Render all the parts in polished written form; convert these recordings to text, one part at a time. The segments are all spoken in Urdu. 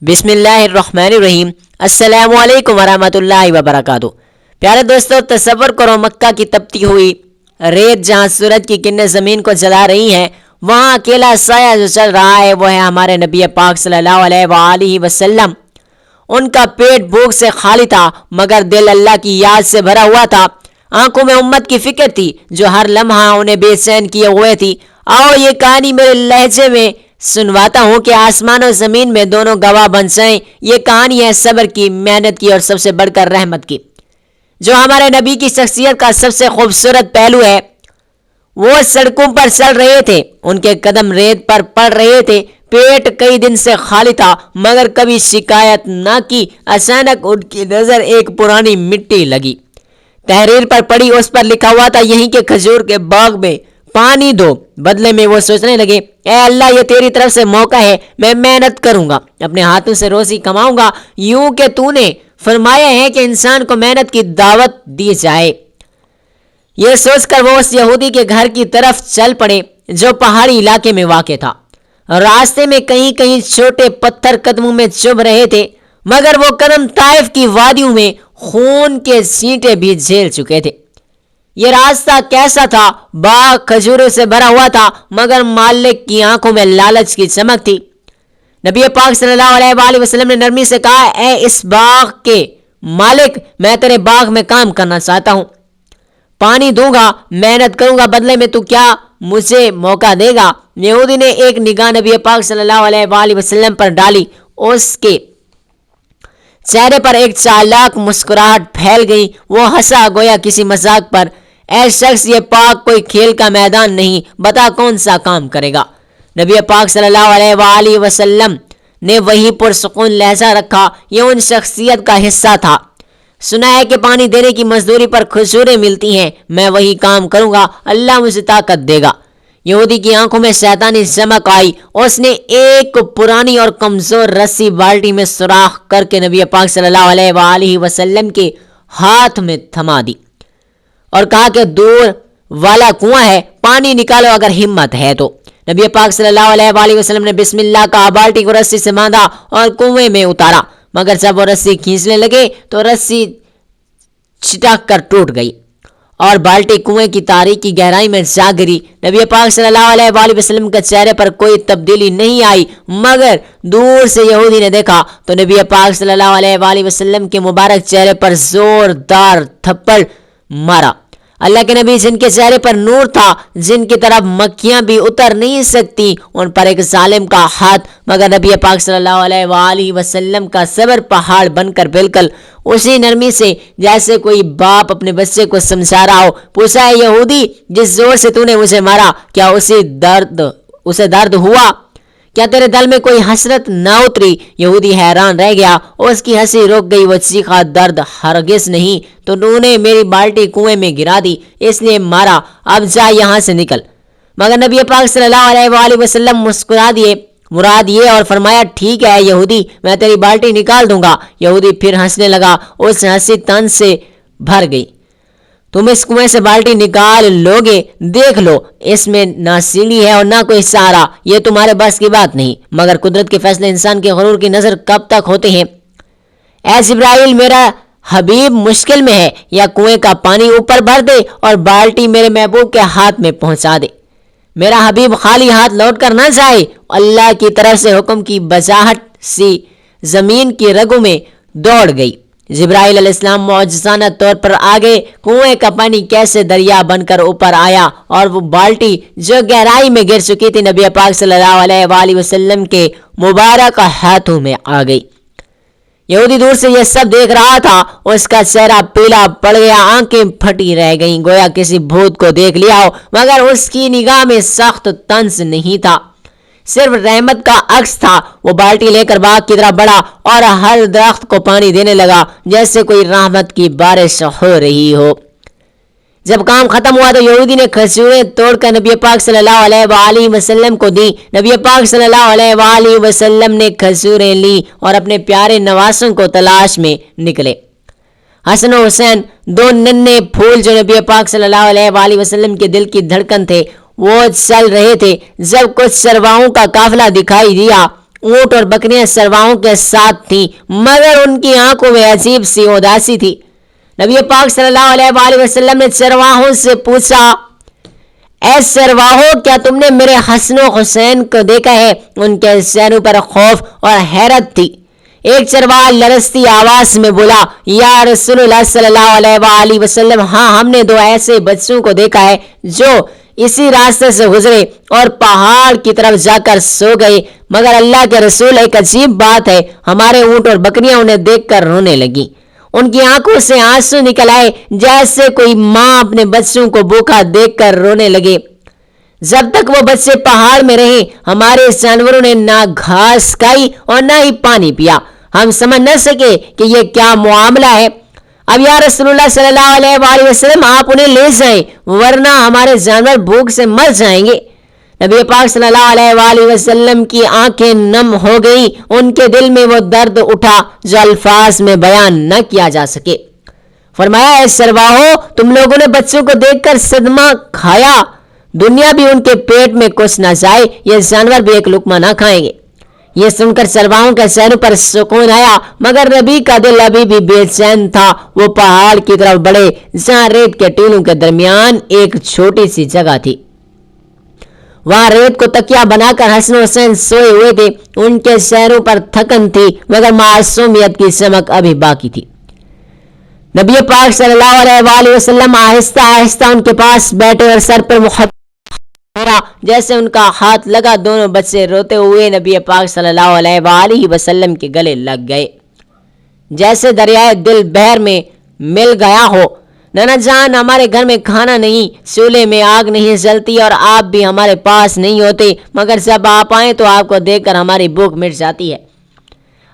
بسم اللہ الرحمن الرحیم۔ السلام علیکم ورحمۃ اللہ وبرکاتہ۔ پیارے دوستو، تصور کرو مکہ کی تپتی ہوئی ریت جہاں سورج کی کرنیں زمین کو جلا رہی ہیں، وہاں اکیلا سایہ جو چل رہا ہے وہ ہے ہمارے نبی پاک صلی اللہ علیہ وآلہ وسلم۔ ان کا پیٹ بھوک سے خالی تھا مگر دل اللہ کی یاد سے بھرا ہوا تھا۔ آنکھوں میں امت کی فکر تھی جو ہر لمحہ انہیں بے چین کیے ہوئے تھی۔ آؤ یہ کہانی میرے لہجے میں سنواتا ہوں کہ آسمان و زمین میں دونوں گواہ بن جائیں۔ یہ کہانی ہے صبر کی، محنت کی اور سب سے بڑھ کر رحمت کی۔ جو ہمارے نبی کی شخصیت کا سب سے خوبصورت پہلو ہے، وہ سڑکوں پر چل رہے تھے، ان کے قدم ریت پر پڑ رہے تھے، پیٹ کئی دن سے خالی تھا مگر کبھی شکایت نہ کی۔ اچانک ان کی نظر ایک پرانی مٹی لگی، تحریر پر پڑی، اس پر لکھا ہوا تھا یہیں کے کھجور کے باغ میں پانی دو۔ بدلے میں وہ سوچنے لگے، اے اللہ، یہ تیری طرف سے موقع ہے، میں محنت کروں گا، اپنے ہاتھوں سے روزی کماؤں گا، یوں کہ تو نے فرمایا ہے کہ انسان کو محنت کی دعوت دی جائے۔ یہ سوچ کر وہ اس یہودی کے گھر کی طرف چل پڑے جو پہاڑی علاقے میں واقع تھا۔ راستے میں کہیں کہیں چھوٹے پتھر قدموں میں چبھ رہے تھے مگر وہ قدم طائف کی وادیوں میں خون کے چھینٹے بھی جھیل چکے تھے۔ یہ راستہ کیسا تھا؟ باغ کھجوروں سے بھرا ہوا تھا مگر مالک کی آنکھوں میں لالچ کی چمک تھی۔ نبی پاک صلی اللہ علیہ وآلہ وسلم نے نرمی سے کہا، اے اس باغ کے مالک، میں تیرے باغ میں کام کرنا چاہتا ہوں، پانی دوں گا، محنت کروں گا، بدلے میں تو کیا مجھے موقع دے گا؟ یہودی نے ایک نگاہ نبی پاک صلی اللہ علیہ وآلہ وسلم پر ڈالی، اس کے چہرے پر ایک چالاک مسکراہٹ پھیل گئی۔ وہ ہنسا گویا کسی مذاق پر، اے شخص، یہ پاک کوئی کھیل کا میدان نہیں، بتا کون سا کام کرے گا؟ نبی پاک صلی اللہ علیہ وآلہ وسلم نے وہی پرسکون لہجہ رکھا، یہ ان شخصیت کا حصہ تھا۔ سنا ہے کہ پانی دینے کی مزدوری پر کھجوریں ملتی ہیں، میں وہی کام کروں گا، اللہ مجھے طاقت دے گا۔ یہودی کی آنکھوں میں شیطانی چمک آئی، اس نے ایک پرانی اور کمزور رسی بالٹی میں سوراخ کر کے نبی پاک صلی اللہ علیہ وآلہ وسلم کے ہاتھ میں تھما دی اور کہا کہ دور والا کنواں ہے، پانی نکالو اگر ہمت ہے تو۔ نبی پاک صلی اللہ علیہ وآلہ وسلم نے بسم اللہ کہا، بالٹی کو رسی سے باندھا اور کنویں میں اتارا مگر جب وہ رسی کھینچنے لگے تو رسی چھٹک کر ٹوٹ گئی اور بالٹی کنویں کی تاریکی گہرائی میں جا گری۔ نبی پاک صلی اللہ علیہ وآلہ وسلم کے چہرے پر کوئی تبدیلی نہیں آئی مگر دور سے یہودی نے دیکھا تو نبی پاک صلی اللہ علیہ وآلہ وسلم کے مبارک چہرے پر زوردار تھپڑ مارا۔ اللہ کے نبی جن کے چہرے پر نور تھا، جن کی طرف مکھیاں بھی اتر نہیں سکتی، ان پر ایک ظالم کا ہاتھ، مگر نبی پاک صلی اللہ علیہ وآلہ وسلم کا صبر پہاڑ بن کر بالکل اسی نرمی سے جیسے کوئی باپ اپنے بچے کو سمجھا رہا ہو۔ پوچھا، ہے یہودی، جس زور سے تو نے مجھے مارا کیا اسے درد ہوا؟ کیا تیرے دل میں کوئی حسرت نہ اتری؟ یہودی حیران رہ گیا، اس کی ہنسی رک گئی، وہ چیخا، درد ہرگز نہیں، تو انہوں نے میری بالٹی کنویں میں گرا دی، اس لیے مارا، اب جا یہاں سے نکل۔ مگر نبی پاک صلی اللہ علیہ وآلہ وسلم مسکرا دیے، مراد یہ، اور فرمایا، ٹھیک ہے یہودی، میں تیری بالٹی نکال دوں گا۔ یہودی پھر ہنسنے لگا، اس ہنسی تن سے بھر گئی۔ تم اس کنویں سے بالٹی نکال لوگے؟ دیکھ لو، اس میں نہ سیڑھی ہے اور نہ کوئی سہارا، یہ تمہارے بس کی بات نہیں، مگر قدرت کے فیصلے انسان کے غرور کی نظر کب تک ہوتے ہیں۔ اے جبرائیل، میرا حبیب مشکل میں ہے، یا کنویں کا پانی اوپر بھر دے اور بالٹی میرے محبوب کے ہاتھ میں پہنچا دے۔ میرا حبیب خالی ہاتھ لوٹ کر نہ جائے۔ اللہ کی طرف سے حکم کی بجاہٹ سی زمین کی رگوں میں دوڑ گئی۔ جبرائیل علیہ السلام معجزانہ طور پر آگے، کنویں کا پانی کیسے دریا بن کر اوپر آیا اور وہ بالٹی جو گہرائی میں گر چکی تھی نبی پاک صلی اللہ علیہ وآلہ وسلم کے مبارک ہاتھوں میں آ گئی۔ یہودی دور سے یہ سب دیکھ رہا تھا، اس کا چہرہ پیلا پڑ گیا، آنکھیں پھٹی رہ گئیں، گویا کسی بھوت کو دیکھ لیا ہو، مگر اس کی نگاہ میں سخت طنز نہیں تھا، صرف رحمت کا عکس تھا۔ وہ بالٹی لے کر باغ کی طرف بڑھا اور ہر درخت کو پانی دینے لگا جیسے کوئی رحمت کی بارش ہو رہی ہو۔ جب کام ختم ہوا تو یہودی نے کھجوریں توڑ کر نبی پاک صلی اللہ علیہ وآلہ وسلم کو دی۔ نبی پاک صلی اللہ علیہ وآلہ وسلم نے کھجوریں لی اور اپنے پیارے نواسوں کو تلاش میں نکلے۔ حسن و حسین، دو ننھے پھول جو نبی پاک صلی اللہ علیہ وآلہ وسلم کے دل کی دھڑکن تھے، وہ چل رہے تھے۔ جب کچھ چرواہوں کا قافلہ دکھائی دیا اونٹ اور بکریاں چرواہوں کے ساتھ تھیں، مگر ان کی آنکھوں میں عجیب سی اداسی تھی۔ نبی پاک صلی اللہ علیہ وآلہ وسلم نے چرواہوں سے پوچھا، اے چرواہو، کیا تم نے میرے حسن و حسین کو دیکھا ہے؟ ان کے چہروں پر خوف اور حیرت تھی۔ ایک چرواہا لرزتی آواز میں بولا، یا رسول اللہ صلی اللہ علیہ وآلہ وسلم، ہاں، ہم نے دو ایسے بچوں کو دیکھا ہے جو اسی راستے سے گزرے اور پہاڑ کی طرف جا کر سو گئے، مگر اللہ کے رسول، ایک عجیب بات ہے، ہمارے اونٹ اور بکریاں انہیں دیکھ کر رونے لگیں۔ ان کی آنکھوں سے آنسو نکل آئے، جیسے کوئی ماں اپنے بچوں کو بھوکا دیکھ کر رونے لگے۔ جب تک وہ بچے پہاڑ میں رہے، ہمارے جانوروں نے نہ گھاس کھائی اور نہ ہی پانی پیا۔ ہم سمجھ نہ سکے کہ یہ کیا معاملہ ہے۔ اب یا رسول اللہ صلی اللہ علیہ وآلہ وسلم، آپ انہیں لے جائیں، ورنہ ہمارے جانور بھوک سے مر جائیں گے۔ نبی پاک صلی اللہ علیہ وآلہ وسلم کی آنکھیں نم ہو گئیں، ان کے دل میں وہ درد اٹھا جو الفاظ میں بیان نہ کیا جا سکے۔ فرمایا، اے چرواہو، تم لوگوں نے بچوں کو دیکھ کر صدمہ کھایا، دنیا بھی ان کے پیٹ میں کچھ نہ جائے، یہ جانور بھی ایک لقمہ نہ کھائیں گے۔ یہ سن کر چرواہوں کے چہروں پر سکون آیا، مگر نبی کا دل ابھی بھی بے چین تھا۔ وہ پہاڑ کی طرف بڑھے جہاں ریت کے ٹیلوں کے درمیان ایک چھوٹی سی جگہ تھی۔ وہاں ریت کو تکیہ بنا کر حسن و حسین سوئے ہوئے تھے۔ ان کے چہروں پر تھکن تھی، مگر معصومیت کی چمک ابھی باقی تھی۔ نبی پاک صلی اللہ علیہ وآلہ وسلم آہستہ آہستہ ان کے پاس بیٹھے اور سر پر محبت جیسے ان کا ہاتھ لگا، دونوں بچے روتے ہوئے نبی پاک صلی اللہ علیہ وآلہ وسلم کے گلے لگ گئے، جیسے دریائے دل بحر میں مل گیا ہو۔ نانا جان، ہمارے گھر میں کھانا نہیں، چولہے میں آگ نہیں جلتی اور آپ بھی ہمارے پاس نہیں ہوتے، مگر جب آپ آئیں تو آپ کو دیکھ کر ہماری بھوک مٹ جاتی ہے۔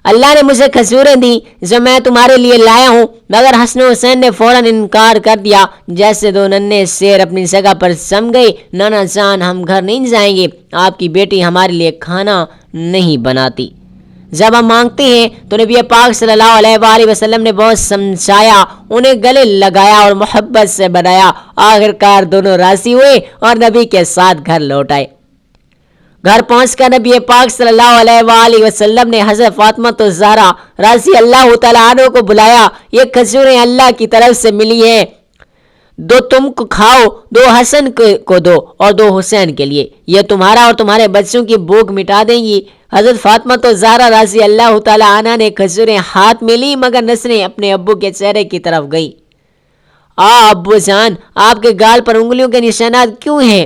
اللہ نے مجھے کھجوریں دی جو میں تمہارے لیے لایا ہوں، مگر حسن حسین نے فوراً انکار کر دیا، جیسے دو ننھے شیر اپنی جگہ پر جم گئے۔ نانا جان، ہم گھر نہیں جائیں گے، آپ کی بیٹی ہمارے لیے کھانا نہیں بناتی۔ جب ہم مانگتے ہیں تو نبی پاک صلی اللہ علیہ وآلہ وسلم نے بہت سمجھایا، انہیں گلے لگایا اور محبت سے بنایا۔ آخرکار دونوں راضی ہوئے اور نبی کے ساتھ گھر لوٹ آئے۔ گھر پہنچ کر نبی پاک صلی اللہ علیہ وآلہ وسلم نے حضرت فاطمہ الزہرا رضی اللہ تعالیٰ عنہ کو بلایا، یہ کھجوریں اللہ کی طرف سے ملی ہیں، دو تم کو کھاؤ، دو حسن کو دو اور دو حسین کے لیے، یہ تمہارا اور تمہارے بچوں کی بھوک مٹا دیں گی۔ حضرت فاطمہ الزہرا رضی اللہ تعالیٰ عنہ نے کھجوریں ہاتھ میں لی، مگر نظریں اپنے ابو کے چہرے کی طرف گئی۔ ابو جان، آپ کے گال پر انگلیوں کے نشانات کیوں ہیں؟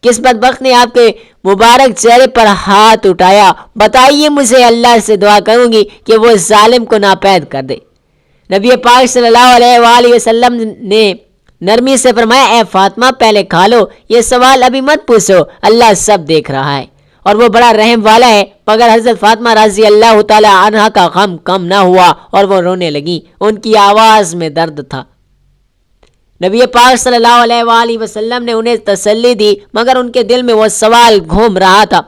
کس بدبخت نے آپ کے مبارک چہرے پر ہاتھ اٹھایا؟ بتائیے مجھے، اللہ سے دعا کروں گی کہ وہ ظالم کو ناپید کر دے۔ نبی پاک صلی اللہ علیہ وآلہ وسلم نے نرمی سے فرمایا، اے فاطمہ، پہلے کھا لو، یہ سوال ابھی مت پوچھو، اللہ سب دیکھ رہا ہے اور وہ بڑا رحم والا ہے۔ مگر حضرت فاطمہ رضی اللہ تعالیٰ عنہا کا غم کم نہ ہوا اور وہ رونے لگی، ان کی آواز میں درد تھا۔ نبی پاک صلی اللہ علیہ وآلہ وسلم نے انہیں تسلی دی، مگر ان کے دل میں وہ سوال گھوم رہا تھا۔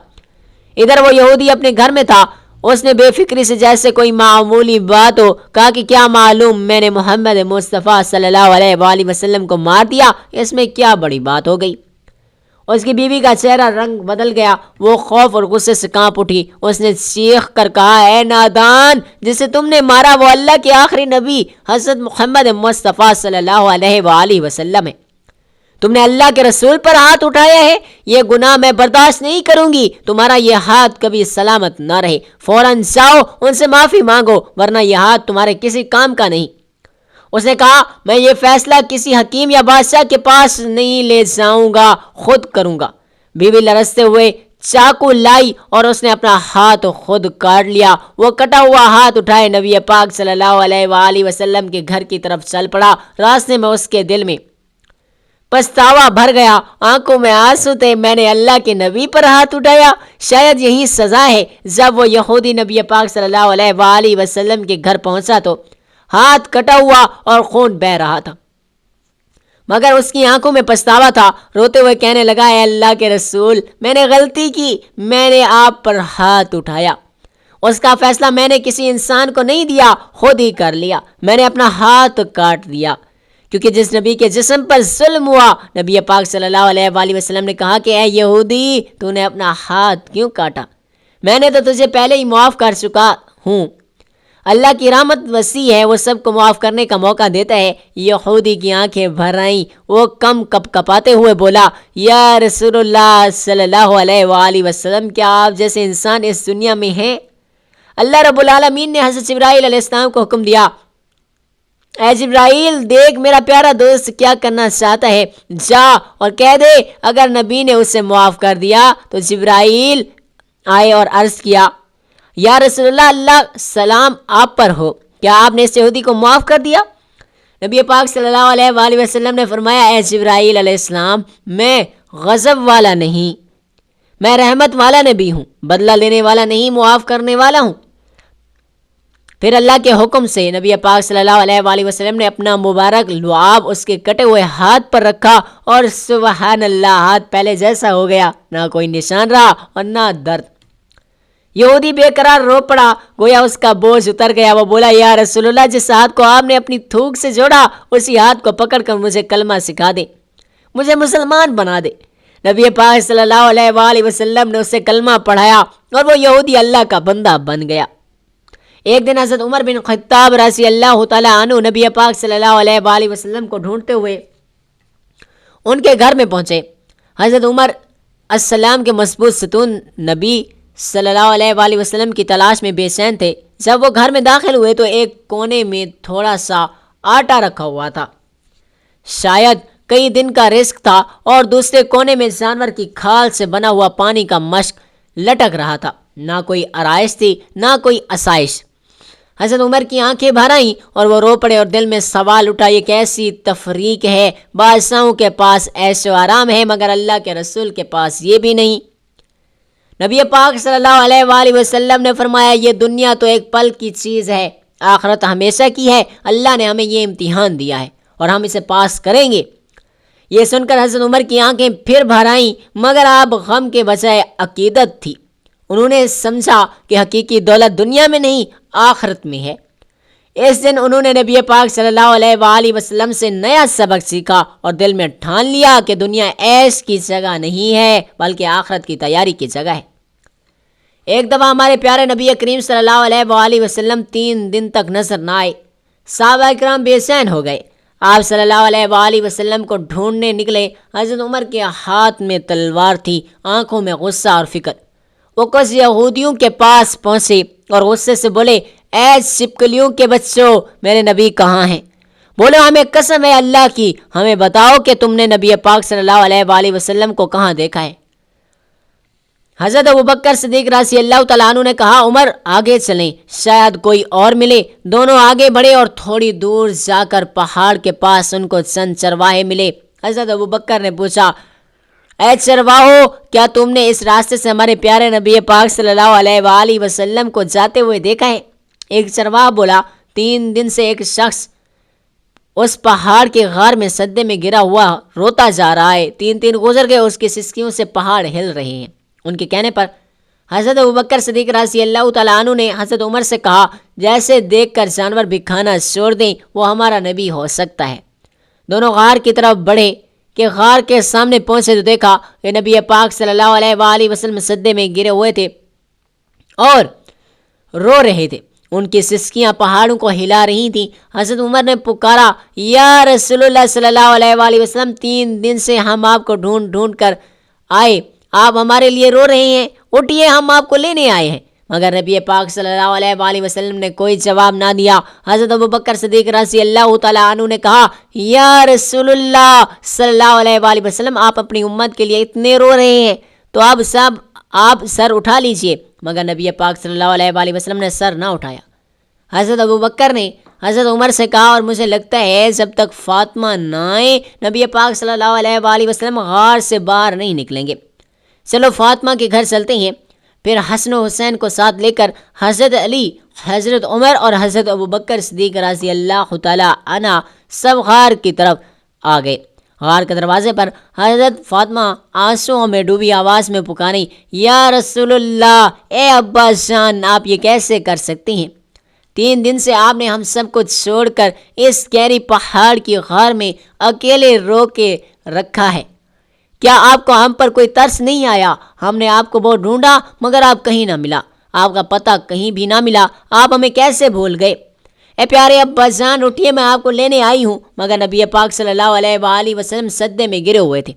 ادھر وہ یہودی اپنے گھر میں تھا، اس نے بے فکری سے جیسے کوئی معمولی بات ہو کہا کہ کیا معلوم، میں نے محمد مصطفیٰ صلی اللہ علیہ وآلہ وسلم کو مار دیا، اس میں کیا بڑی بات ہو گئی؟ اس کی بیوی کا چہرہ رنگ بدل گیا، وہ خوف اور غصے سے کانپ اٹھی۔ اس نے چیخ کر کہا، اے نادان، جسے تم نے مارا وہ اللہ کے آخری نبی حضرت محمد مصطفیٰ صلی اللہ علیہ وآلہ وسلم ہے، تم نے اللہ کے رسول پر ہاتھ اٹھایا ہے، یہ گناہ میں برداشت نہیں کروں گی، تمہارا یہ ہاتھ کبھی سلامت نہ رہے، فوراً جاؤ ان سے معافی مانگو، ورنہ یہ ہاتھ تمہارے کسی کام کا نہیں۔ اس نے کہا، میں یہ فیصلہ کسی حکیم یا بادشاہ کے پاس نہیں لے جاؤں گا، خود کروں گا۔ بیوی لرزتے ہوئے چاقو لائی اور اس نے اپنا ہاتھ خود کاٹ لیا۔ وہ کٹا ہوا ہاتھ اٹھائے نبی پاک صلی اللہ علیہ وآلہ وسلم کے گھر کی طرف چل پڑا۔ راستے میں اس کے دل میں پچھتاوا بھر گیا، آنکھوں میں آنسو تھے، میں نے اللہ کے نبی پر ہاتھ اٹھایا، شاید یہی سزا ہے۔ جب وہ یہودی نبی پاک صلی اللہ علیہ وآلہ وسلم کے گھر پہنچا تو ہاتھ کٹا ہوا اور خون بہہ رہا تھا، مگر اس کی آنکھوں میں پچھتاوا تھا۔ روتے ہوئے کہنے لگا، اے اللہ کے رسول، میں نے غلطی کی، میں نے آپ پر ہاتھ اٹھایا، اس کا فیصلہ میں نے کسی انسان کو نہیں دیا، خود ہی کر لیا، میں نے اپنا ہاتھ کاٹ دیا، کیونکہ جس نبی کے جسم پر ظلم ہوا۔ نبی پاک صلی اللہ علیہ وآلہ وسلم نے کہا کہ اے یہودی، تو نے اپنا ہاتھ کیوں کاٹا؟ میں نے تو تجھے پہلے ہی معاف کر چکا ہوں۔ اللہ کی رحمت وسیع ہے، وہ سب کو معاف کرنے کا موقع دیتا ہے۔ یہودی کی آنکھیں بھر آئیں، وہ کپ کپاتے ہوئے بولا، یا رسول اللہ صلی اللہ علیہ وآلہ وسلم، کیا آپ جیسے انسان اس دنیا میں ہیں؟ اللہ رب العالمین نے حضرت جبرائیل علیہ السلام کو حکم دیا، اے جبرائیل دیکھ میرا پیارا دوست کیا کرنا چاہتا ہے، جا اور کہہ دے اگر نبی نے اسے معاف کر دیا تو جبرائیل آئے اور عرض کیا، یا رسول اللہ، اللہ سلام آپ پر ہو، کیا آپ نے اس یہودی کو معاف کر دیا؟ نبی پاک صلی اللہ علیہ وآلہ وسلم نے فرمایا، اے جبرائیل علیہ السلام، میں غضب والا نہیں، میں رحمت والا نبی ہوں، بدلہ لینے والا نہیں، معاف کرنے والا ہوں۔ پھر اللہ کے حکم سے نبی پاک صلی اللہ علیہ وآلہ وسلم نے اپنا مبارک لعاب اس کے کٹے ہوئے ہاتھ پر رکھا اور سبحان اللہ، ہاتھ پہلے جیسا ہو گیا، نہ کوئی نشان رہا اور نہ درد۔ یہودی بے قرار رو پڑا، گویا اس کا بوجھ اتر گیا۔ وہ بولا، یا رسول اللہ، جس ہاتھ کو آپ نے اپنی تھوک سے جوڑا اسی ہاتھ کو پکڑ کر مجھے کلمہ سکھا دے، مجھے مسلمان بنا دے۔ نبی پاک صلی اللہ علیہ وآلہ وسلم نے اسے کلمہ پڑھایا اور وہ یہودی اللہ کا بندہ بن گیا۔ ایک دن حضرت عمر بن خطاب رضی اللہ تعالیٰ عنہ نبی پاک صلی اللہ علیہ وآلہ وسلم کو ڈھونڈتے ہوئے ان کے گھر میں پہنچے۔ حضرت عمر السلام کے مضبوط ستون نبی صلی اللہ علیہ وآلہ وسلم کی تلاش میں بے چین تھے۔ جب وہ گھر میں داخل ہوئے تو ایک کونے میں تھوڑا سا آٹا رکھا ہوا تھا، شاید کئی دن کا رزق تھا، اور دوسرے کونے میں جانور کی کھال سے بنا ہوا پانی کا مشک لٹک رہا تھا۔ نہ کوئی آرائش تھی، نہ کوئی آسائش۔ حضرت عمر کی آنکھیں بھر آئیں اور وہ رو پڑے اور دل میں سوال اٹھا، یہ کیسی تفریق ہے؟ بادشاہوں کے پاس عیش و آرام ہے مگر اللہ کے رسول کے پاس یہ بھی نہیں۔ نبی پاک صلی اللہ علیہ وآلہ وسلم نے فرمایا، یہ دنیا تو ایک پل کی چیز ہے، آخرت ہمیشہ کی ہے۔ اللہ نے ہمیں یہ امتحان دیا ہے اور ہم اسے پاس کریں گے۔ یہ سن کر حضرت عمر کی آنکھیں پھر بھر آئیں، مگر آپ غم کے بجائے عقیدت تھی۔ انہوں نے سمجھا کہ حقیقی دولت دنیا میں نہیں، آخرت میں ہے۔ اس دن انہوں نے نبی پاک صلی اللہ علیہ وآلہ وسلم سے نیا سبق سیکھا اور دل میں ٹھان لیا کہ دنیا عیش کی جگہ نہیں ہے بلکہ آخرت کی تیاری کی جگہ ہے۔ ایک دفعہ ہمارے پیارے نبی کریم صلی اللہ علیہ وآلہ وسلم 3 دن تک نظر نہ آئے۔ صحابہ کرام بے چین ہو گئے، آپ صلی اللہ علیہ وآلہ وسلم کو ڈھونڈنے نکلے۔ حضرت عمر کے ہاتھ میں تلوار تھی، آنکھوں میں غصہ اور فکر۔ وہ کچھ یہودیوں کے پاس پہنچے اور غصے سے بولے، اے شپکلیوں کے بچوں، میرے نبی کہاں ہیں؟ بولے، ہمیں قسم ہے اللہ کی، ہمیں بتاؤ کہ تم نے نبی پاک صلی اللہ علیہ وآلہ وسلم کو کہاں دیکھا ہے؟ حضرت ابوبکر صدیق رضی اللہ تعالیٰ عنہ نے کہا، عمر آگے چلیں، شاید کوئی اور ملے۔ دونوں آگے بڑھے اور تھوڑی دور جا کر پہاڑ کے پاس ان کو چند چرواہے ملے۔ حضرت ابوبکر نے پوچھا، اے چرواہو، کیا تم نے اس راستے سے ہمارے پیارے نبی پاک صلی اللہ علیہ وآلہ وسلم کو جاتے ہوئے دیکھا ہے؟ ایک چرواہ بولا، 3 دن سے ایک شخص اس پہاڑ کے غار میں سجدے میں گرا ہوا روتا جا رہا ہے، 3 دن گزر گئے، اس کی سسکیوں سے پہاڑ ہل رہے ہیں۔ ان کے کہنے پر حضرت ابوبکر صدیق رضی اللہ تعالیٰ عنہ نے حضرت عمر سے کہا، جیسے دیکھ کر جانور بھی کھانا چھوڑ دیں، وہ ہمارا نبی ہو سکتا ہے۔ دونوں غار کی طرف بڑھے کہ غار کے سامنے پہنچے تو دیکھا کہ نبی پاک صلی اللہ علیہ وآلہ وسلم سجدے میں گرے ہوئے تھے اور رو رہے تھے، ان کی سسکیاں پہاڑوں کو ہلا رہی تھیں۔ حضرت عمر نے پکارا، یا رسول اللہ صلی اللہ علیہ وآلہ وسلم، 3 دن سے ہم آپ کو ڈھونڈ ڈھونڈ کر آئے، آپ ہمارے لیے رو رہے ہیں، اٹھیے، ہم آپ کو لینے آئے ہیں۔ مگر نبی پاک صلی اللہ علیہ وآلہ وسلم نے کوئی جواب نہ دیا۔ حضرت ابوبکر صدیق رضی اللہ تعالیٰ عنہ نے کہا، یا رسول اللہ صلی اللہ علیہ وآلہ وسلم، آپ اپنی امت کے لیے اتنے رو رہے ہیں تو آپ سر اٹھا لیجئے۔ مگر نبی پاک صلی اللہ علیہ وآلہ وسلم نے سر نہ اٹھایا۔ حضرت ابوبکر نے حضرت عمر سے کہا، اور مجھے لگتا ہے جب تک فاطمہ نہ آئے نبی پاک صلی اللہ علیہ وآلہ وسلم غار سے باہر نہیں نکلیں گے، چلو فاطمہ کے گھر چلتے ہیں۔ پھر حسن و حسین کو ساتھ لے کر حضرت علی، حضرت عمر اور حضرت ابوبکر صدیق رضی اللہ تعالیٰ عنہ سب غار کی طرف آ گئے۔ غار کے دروازے پر حضرت فاطمہ آنسوؤں میں ڈوبی آواز میں پکاری، یا رسول اللہ، اے عباس جان، آپ یہ کیسے کر سکتے ہیں؟ 3 دن سے آپ نے ہم سب کو چھوڑ کر اس گہری پہاڑ کی غار میں اکیلے رو کے رکھا ہے، کیا آپ کو ہم پر کوئی ترس نہیں آیا؟ ہم نے آپ کو بہت ڈھونڈا مگر آپ کہیں نہ ملا، آپ کا پتہ کہیں بھی نہ ملا، آپ ہمیں کیسے بھول گئے؟ اے پیارے ابا جان اٹھیے، میں آپ کو لینے آئی ہوں۔ مگر نبی پاک صلی اللہ علیہ وآلہ وسلم سجدے میں گرے ہوئے تھے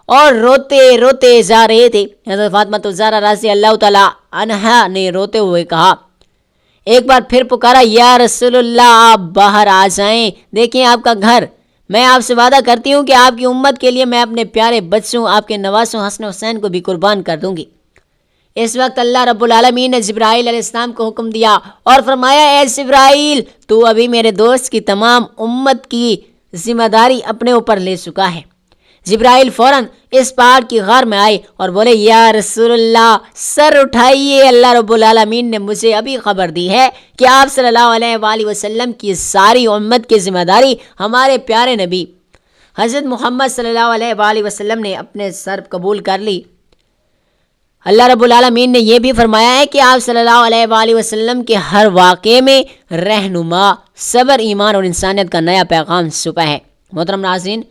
اور روتے روتے جا رہے تھے۔ حضرت فاطمہ الزہرا رضی اللہ تعالی عنہا نے روتے ہوئے کہا، ایک بار پھر پکارا، یا رسول اللہ آپ باہر آ جائیں، دیکھیں آپ کا گھر۔ میں آپ سے وعدہ کرتی ہوں کہ آپ کی امت کے لیے میں اپنے پیارے بچوں، آپ کے نواسوں حسن حسین کو بھی قربان کر دوں گی۔ اس وقت اللہ رب العالمین نے جبرائیل علیہ السلام کو حکم دیا اور فرمایا، اے جبرائیل تو ابھی میرے دوست کی تمام امت کی ذمہ داری اپنے اوپر لے چکا ہے۔ جبرائیل فوراً اس پہاڑ کی غار میں آئے اور بولے، یا رسول اللہ سر اٹھائیے، اللہ رب العالمین نے مجھے ابھی خبر دی ہے کہ آپ صلی اللہ علیہ وآلہ وسلم کی ساری امت کی ذمہ داری ہمارے پیارے نبی حضرت محمد صلی اللہ علیہ وآلہ وسلم نے اپنے سر قبول کر لی۔ اللہ رب العالمین نے یہ بھی فرمایا ہے کہ آپ صلی اللہ علیہ وآلہ وسلم کے ہر واقعے میں رہنما، صبر، ایمان اور انسانیت کا نیا پیغام چھپا ہے۔ محترم ناظرین،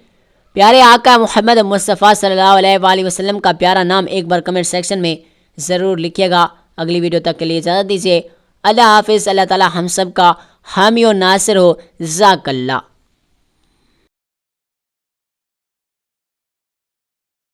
پیارے آقا محمد مصطفیٰ صلی اللہ علیہ وآلہ وسلم کا پیارا نام ایک بار کمنٹ سیکشن میں ضرور لکھیے گا۔ اگلی ویڈیو تک کے لیے اجازت دیجیے۔ اللہ حافظ۔ اللہ تعالی ہم سب کا حامی و ناصر ہو۔ جزاک اللہ۔